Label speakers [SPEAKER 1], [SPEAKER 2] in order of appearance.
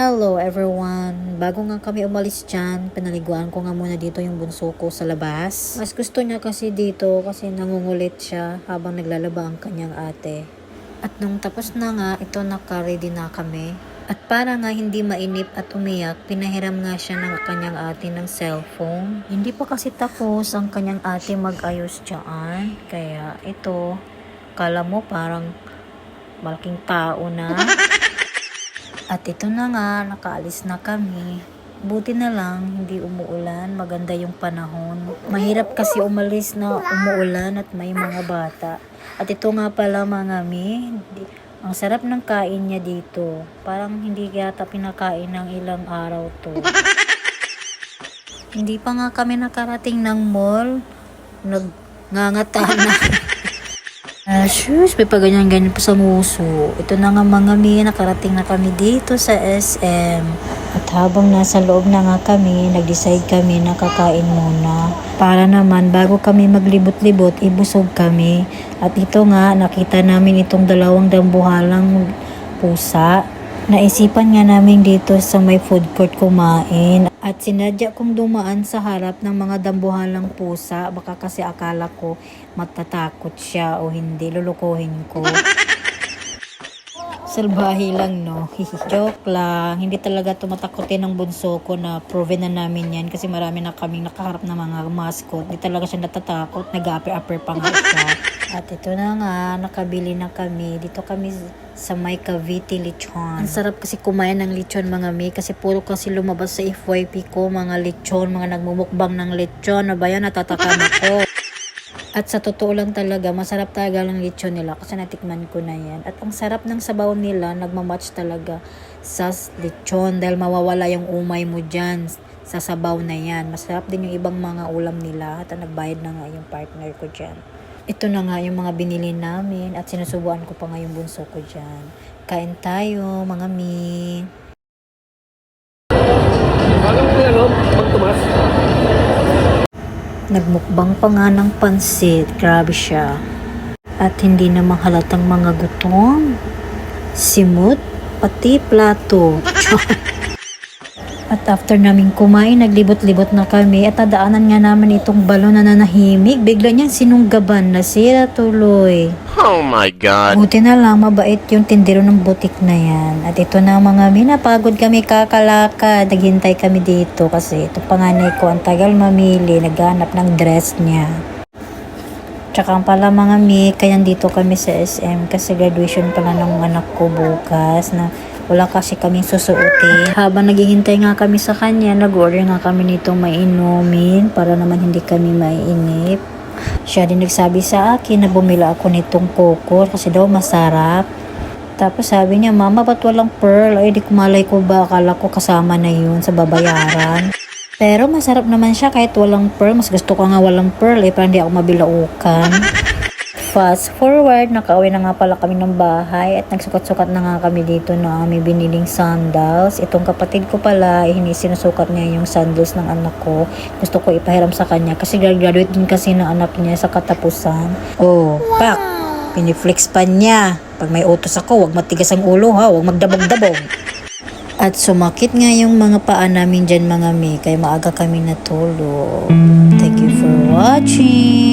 [SPEAKER 1] Hello everyone! Bago nga kami umalis dyan, pinaliguan ko nga muna dito yung bunso ko sa labas. Mas gusto niya kasi dito kasi nangungulit siya habang naglalaba ang kanyang ate. At nung tapos na nga, ito naka-ready na kami. At para nga hindi mainip at umiyak, pinahiram nga siya ng kanyang ate ng cellphone. Hindi pa kasi tapos ang kanyang ate mag-ayos dyan. Kaya ito, kala mo parang malaking tao na. At ito na nga, nakaalis na kami. Buti na lang, hindi umuulan, maganda yung panahon. Mahirap kasi umalis na umuulan at may mga bata. At ito nga pala mga mi, ang sarap ng kain niya dito. Parang hindi yata pinakain ng ilang araw to. Hindi pa nga kami nakarating ng mall, nagnangata na. May paganyan-ganyan pa sa nguso. Ito na nga mga mi, nakarating na kami dito sa SM. At habang nasa loob na nga kami, nag-decide kami na kakain muna. Para naman, bago kami maglibot-libot, ibusog kami. At ito nga, nakita namin itong dalawang dambuhalang pusa. Naisipan nga namin dito sa may food court kumain. At sinadya kong dumaan sa harap ng mga dambuhalang pusa. Baka kasi akala ko matatakot siya o hindi, lulukuhin ko. Salbahe lang, no? Joke lang. Hindi talaga tumatakotin ng bunso ko na proven na namin yan kasi marami na kaming nakaharap na mga mascot. Hindi talaga siya natatakot. Nag-upper pa nga siya. At ito na nga, nakabili na kami. Dito kami sa may Cavite lechon. Ang sarap kasi kumain ng lechon mga mi kasi puro kasi lumabas sa FYP ko mga lechon, mga nagmumukbang ng lechon. Ano ba yan? Natatakam ako. At sa totoo lang talaga, masarap talaga ng lechon nila kasi natikman ko na yan. At ang sarap ng sabaw nila, nagmamatch talaga sa lechon dahil mawawala yung umay mo dyan sa sabaw na yan. Masarap din yung ibang mga ulam nila at nagbayad na nga yung partner ko dyan. Ito na nga yung mga binili namin at sinusubuan ko pa nga yung bunso ko dyan. Kain tayo mga mi.
[SPEAKER 2] Alam mo yan, magtumas.
[SPEAKER 1] Nagmukbang pa nga ng pansit. Grabe siya. At hindi namang halatang mga gutom. Simut, pati plato. At after namin kumain, naglibot-libot na kami at nadaanan nga naman itong balon na nanahimik. Bigla niyang sinunggaban, nasira tuloy.
[SPEAKER 2] Oh my God.
[SPEAKER 1] Buti na lang, mabait yung tindero ng butik na yan. At ito na mga minapagod kami kakalakad. Naghintay kami dito kasi itong panganay ko ang tagal mamili. Naghanap ng dress niya. Tsaka pala mga mi, kaya dito kami sa SM kasi graduation pala ng anak ko bukas na wala kasi kaming susuotin. Habang naghihintay nga kami sa kanya, nag-order nga kami nitong mainumin para naman hindi kami maiinip. Siya din nagsabi sa akin na bumila ako nitong coco kasi daw masarap. Tapos sabi niya, Mama, ba't walang pearl? Ay, di kumalay ko ba? Akala ko kasama na yun sa babayaran. Pero masarap naman siya kahit walang pearl. Mas gusto ko nga walang pearl para hindi ako mabilaukan. Fast forward, nakauwi na nga pala kami ng bahay at nagsukat-sukat na nga kami dito na may biniling sandals. Itong kapatid ko pala, sinusukat niya yung sandals ng anak ko. Gusto ko ipahiram sa kanya kasi graduate din kasi ng anak niya sa katapusan. Oh, pak! Piniflex pa niya. Pag may utos ako, wag matigas ang ulo ha, wag magdabog-dabog. At sumakit nga yung mga paa namin dyan mga mi, kaya maaga kami natulog. Thank you for watching.